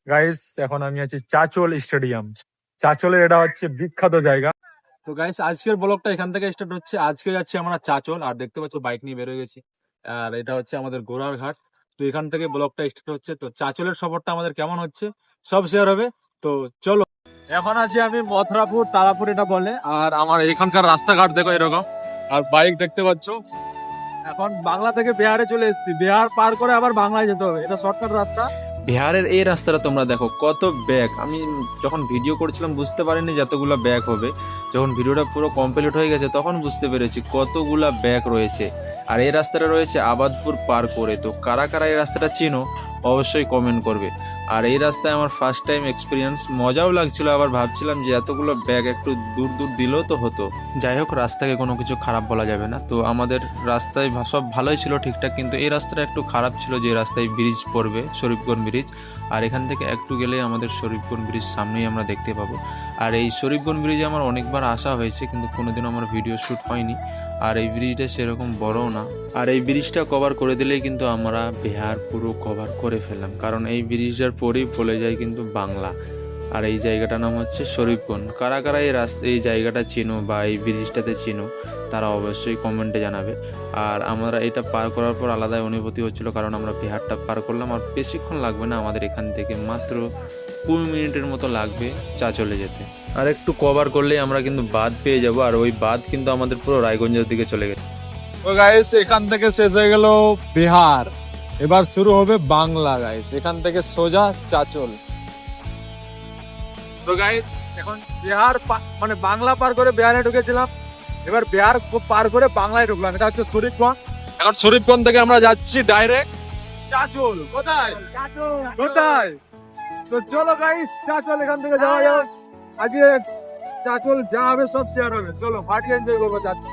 Guys এখন আমি আছি চাচল স্টেডিয়াম। চাচলের এটা হচ্ছে বিখ্যাত জায়গা। তো গাইস আজকের ব্লগটা এখান থেকে স্টার্ট হচ্ছে। আজকে যাচ্ছি আমরা চাচল, আর দেখতে পাচ্ছ বাইক নিয়ে বেরোয় গেছি। আর এটা হচ্ছে আমাদের গোড়ার ঘাট। তো এখান থেকে ব্লগটা স্টার্ট হচ্ছে। তো চাচলের সফরটা আমাদের কেমন হচ্ছে সব শেয়ার হবে। তো চলো, এখন আছি আমি মথুরাপুর, তারাপুর এটা বলে। আর আমার এখানকার রাস্তাঘাট দেখো এরকম, আর বাইক দেখতে পাচ্ছ। এখন বাংলা থেকে বিহারে চলে এসেছি, বিহার পার করে আবার বাংলায় যেতে হবে। এটা শর্টকাট রাস্তা। বিহারের এই রাস্তাটা তোমরা দেখো কত ব্যাগ। আমি যখন ভিডিও করছিলাম বুঝতে পারিনি যতগুলা ব্যাগ হবে। যখন ভিডিওটা পুরো কমপ্লিট হয়ে গেছে তখন বুঝতে পেরেছি কতগুলা ব্যাগ রয়েছে। আর এই রাস্তাটা রয়েছে আবাদপুর পার করে। তো কারা কারা এই রাস্তাটা চিনো অবশ্যই কমেন্ট করবে। আর এই রাস্তায় আমার ফার্স্ট টাইম এক্সপিরিয়েন্স, মজাও লাগছিল। আবার ভাবছিলাম যে এতগুলো ব্যাগ একটু দূর দূর দিলেও তো হতো। যাই হোক, রাস্তাকে কোনো কিছু খারাপ বলা যাবে না। তো আমাদের রাস্তায় সব ভালোই ছিল ঠিকঠাক, কিন্তু এই রাস্তাটা একটু খারাপ ছিল। যে রাস্তায় ব্রিজ পড়বে, শরীফগঞ্জ ব্রিজ। আর এখান থেকে একটু গেলেই আমাদের শরীফগঞ্জ ব্রিজ সামনেই আমরা দেখতে পাবো। আর এই শরীফগঞ্জ ব্রিজে আমার অনেকবার আসা হয়েছে, কিন্তু কোনোদিনও আমার ভিডিও শ্যুট হয়নি। আর এই ব্রিজটা সেরকম বড়ও না। আর এই ব্রিজটা কভার করে দিলেই কিন্তু আমরা বিহার পুরো কভার করে ফেললাম, কারণ এই ব্রিজটার পরেই বলে যায় কিন্তু বাংলা। আর এই জায়গাটার নাম হচ্ছে শরীফগঞ্জ। কারা কারা এই জায়গাটা চিনো বা এই ব্রিজটাতে চিনো তারা অবশ্যই কমেন্টে জানাবে। আর আমরা এটা পার করার পর আলাদাই অনুভূতি হচ্ছিল, কারণ আমরা বিহারটা পার করলাম। আর বেশিক্ষণ লাগবে না, আমাদের এখান থেকে মাত্র 20 মিনিটের মতো লাগবে চলে যেতে। আর একটু কভার করলেই আমরা কিন্তু বাঁধ পেয়ে যাব। আর ওই বাঁধ কিন্তু আমাদের পুরো রায়গঞ্জের দিকে চলে গেছে। তো গাইস এখান থেকে শেষ হয়ে গেল বিহার, এবার শুরু হবে বাংলা। গাইস এখান থেকে সোজা চাচল। তো গাইস এখন বিহার মানে বাংলা পার করে বিহারে ঢুকেছিলাম, এবার বিহার পার করে বাংলায় ঢুকলাম। এটা হচ্ছে শরীফগঞ্জ। এখন শরীফগঞ্জ থেকে আমরা যাচ্ছি ডাইরেক্ট চাচল। কোথায়? কোথায়? তো চলো গাইস চাচল এখান থেকে যাওয়া যাক। আজকে চাচল যা হবে সব শেয়ার হবে। চলো পার্টি এনজয় করবো চাচল।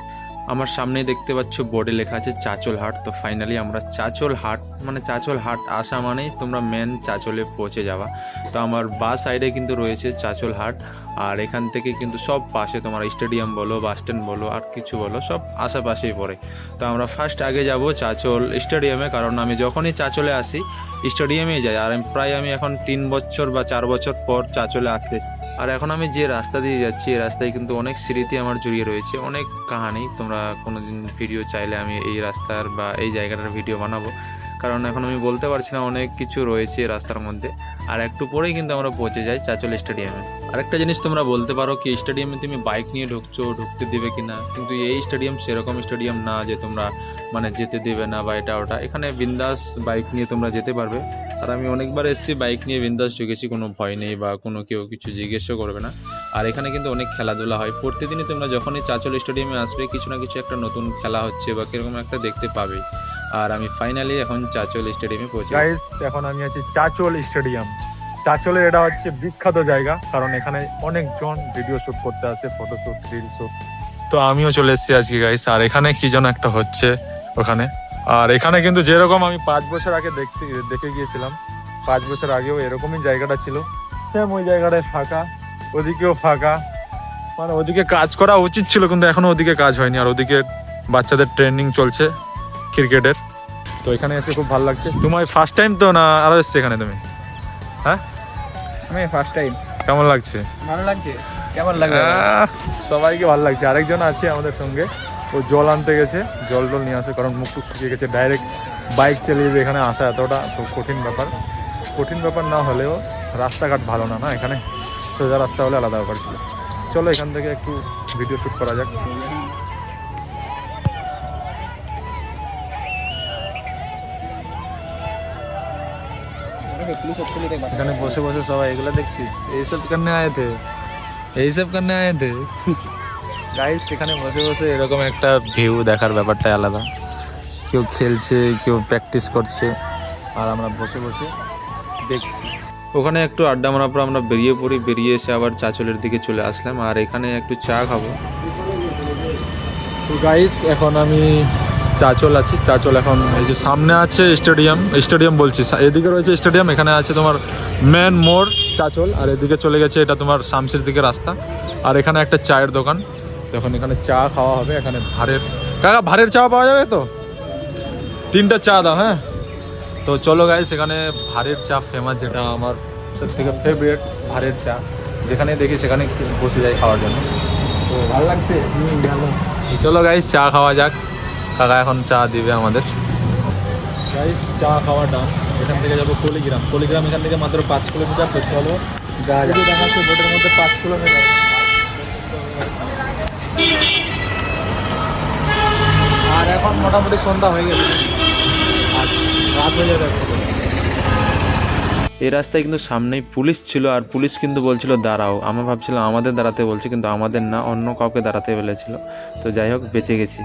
আমার সামনেই দেখতে পাচ্ছ বোর্ডে লেখা আছে চাচল হাট। তো ফাইনালি আমরা চাচল হাট, মানে চাচল হাট আসা মানেই তোমরা মেন চাচলে পৌঁছে যাওয়া। তো আমার বাঁ সাইডে কিন্তু রয়েছে চাচল হাট। আর এখান থেকে কিন্তু সব পাশে তোমার স্টেডিয়াম বলো, বাস স্ট্যান্ড বলো, আর কিছু বলো, সব আশেপাশেই পড়ে। তো আমরা ফার্স্ট আগে যাব চাচল স্টেডিয়ামে, কারণ আমি যখনই চাচলে আসি স্টেডিয়ামেই যাই। আর আমি এখন 3 বছর বা 4 বছর পর চাচলে আসতেছি। আর এখন আমি যে রাস্তা দিয়ে যাচ্ছি এই রাস্তায় কিন্তু অনেক স্মৃতি আমার জড়িয়ে রয়েছে, অনেক কাহানি। তোমরা কোনোদিন ভিডিও চাইলে আমি এই রাস্তার বা এই জায়গাটার ভিডিও বানাবো, কারণ এখন আমি বলতে পারছি না, অনেক কিছু রয়েছে রাস্তার মধ্যে। আর একটু পরেই কিন্তু আমরা পৌঁছে যাই চাচল স্টেডিয়ামে। আরেকটা জিনিস তোমরা বলতে পারো কি স্টেডিয়ামে তুমি বাইক নিয়ে ঢুকতে দিবে কিনা, কিন্তু এই স্টেডিয়াম সেরকম স্টেডিয়াম না যে তোমরা মানে যেতে দেবে না বা এটা ওটা। এখানে বিন্দাস বাইক নিয়ে তোমরা যেতে পারবে। আর আমি অনেকবার এসেছি বাইক নিয়ে, বিন্দাস ঢুকেছি, কোনো ভয় নেই বা কোনো কেউ কিছু জিজ্ঞেসও করবে না। আর এখানে কিন্তু অনেক খেলাধুলা হয় প্রতিদিনই। তোমরা যখনই চাচল স্টেডিয়ামে আসবে কিছু না কিছু একটা নতুন খেলা হচ্ছে বা কিরকম একটা দেখতে পাবে। আর আমি ফাইনালি এখন চাচল স্টেডিয়ামে পৌঁছে। গাইস এখন আমি আছি চাচল স্টেডিয়াম। চাচলের এটা হচ্ছে বিখ্যাত জায়গা, কারণ এখানে অনেকজন ভিডিও শুট করতে আসে, ফটোশুট, রিল শুট। তো আমিও চলে এসেছি আজকে গাইস। আর এখানে কি যেন একটা হচ্ছে ওখানে। আর এখানে কিন্তু যেরকম আমি 5 বছর আগে দেখে গিয়েছিলাম, 5 বছর আগেও এরকমই জায়গাটা ছিল, সেম ওই জায়গাটায় ফাঁকা, ওদিকেও ফাঁকা। মানে ওদিকে কাজ করা উচিত ছিল, কিন্তু এখনো ওদিকে কাজ হয়নি। আর ওদিকে বাচ্চাদের ট্রেনিং চলছে ক্রিকেটের। তো এখানে এসে খুব ভালো লাগছে। তোমার ফার্স্ট টাইম তো না আরো এসছে এখানে তুমি? হ্যাঁ আমি ফার্স্ট টাইম। কেমন লাগছে? ভালো লাগছে। কেমন লাগবে? সবাইকে ভালো লাগছে। আরেকজন আছে আমাদের সঙ্গে, ও জল আনতে গেছে, জল নিয়ে আসে, কারণ মুখ শুকিয়ে গেছে। ডাইরেক্ট বাইক চালিয়ে যে এখানে আসা এতটা তো কঠিন ব্যাপার না হলেও রাস্তাঘাট ভালো না এখানে। সোজা রাস্তা হলে আলাদা ব্যাপার ছিল। চলো এখান থেকে একটু ভিডিও শ্যুট করা যাক। এখানে বসে বসে সবাই এগুলো দেখছিস, এইসব করনে আয়ে থে গাইস। এখানে বসে বসে এরকম একটা ভিউ দেখার ব্যাপারটাই আলাদা। কেউ খেলছে, কেউ প্র্যাকটিস করছে, আর আমরা বসে বসে দেখছি। ওখানে একটু আড্ডা মারার পর আমরা বেরিয়ে এসে আবার চাচলের দিকে চলে আসলাম। আর এখানে একটু চা খাবো। তো গাইস এখন আমি চাচল আছি। চাচল এখন এই যে সামনে আছে স্টেডিয়াম বলছি, এদিকে রয়েছে স্টেডিয়াম, এখানে আছে তোমার মেন মোড় চাচল। আর এদিকে চলে গেছে এটা তোমার শামসির দিকে রাস্তা। আর এখানে একটা চায়ের দোকান, তখন এখানে চা খাওয়া হবে। এখানে ভারের চা পাওয়া যাবে তো? 3টা চা দাও। হ্যাঁ তো চলো গাইস, এখানে ভারের চা ফেমাস, যেটা আমার সব থেকে ফেভারিট ভারের চা, যেখানে দেখি সেখানে বসে যাই খাওয়ার জন্য। তো ভালো লাগছে। ভালো। চলো গাইস চা খাওয়া যাক, কাকা এখন চা দিবে আমাদের। গাইস চা খাওয়া ডান। এখান থেকে যাবো কলিগ্রাম। কলিগ্রাম এখান থেকে মাত্র 5 কিলোমিটার। তো চলো দেখাচ্ছে বোটের মধ্যে 5 কিলোমিটার। আর এখন মোটামুটি সন্ধ্যা হয়ে গেছে, আর রাত হয়ে যাবে এখন। এই রাস্তায় কিন্তু সামনেই পুলিশ ছিল, আর পুলিশ কিন্তু বলছিল দাঁড়াও। আমরা ভাবছিলাম আমাদের দাঁড়াতে বলছে, কিন্তু আমাদের না, অন্য কাউকে দাঁড়াতে বলেছিল। তো যাই হোক, বেঁচে গেছি।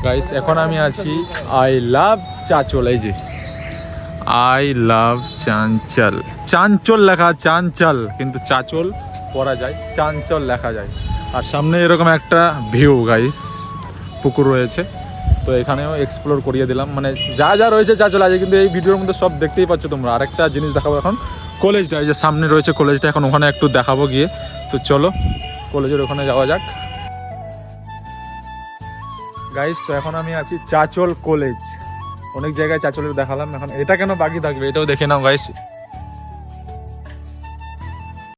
গাইস এখন আমি আছি আই লাভ চাঁচল। এই যে আই লাভ চাঞ্চল, চাঞ্চল লেখা চাঞ্চল, কিন্তু চাঁচল পড়া যায়, চাঞ্চল লেখা যায়। আর সামনে এরকম একটা ভিউ গাইস, পুকুর রয়েছে। তো এখানেও এক্সপ্লোর করিয়ে দিলাম, মানে যা যা রয়েছে চাঁচল আছে, কিন্তু এই ভিডিওর মধ্যে সব দেখতেই পাচ্ছ তোমরা। আরেকটা জিনিস দেখাবো এখন, কলেজটা। এই যে সামনে রয়েছে কলেজটা, এখন ওখানে একটু দেখাবো গিয়ে। তো চলো কলেজের ওখানে যাওয়া যাক গাইস। তো এখন আমি আছি চাঁচল কলেজ। অনেক জায়গায় চাঁচলের দেখালাম, এখন এটা কেন বাকি থাকবে এটাও দেখে নাও গাইস।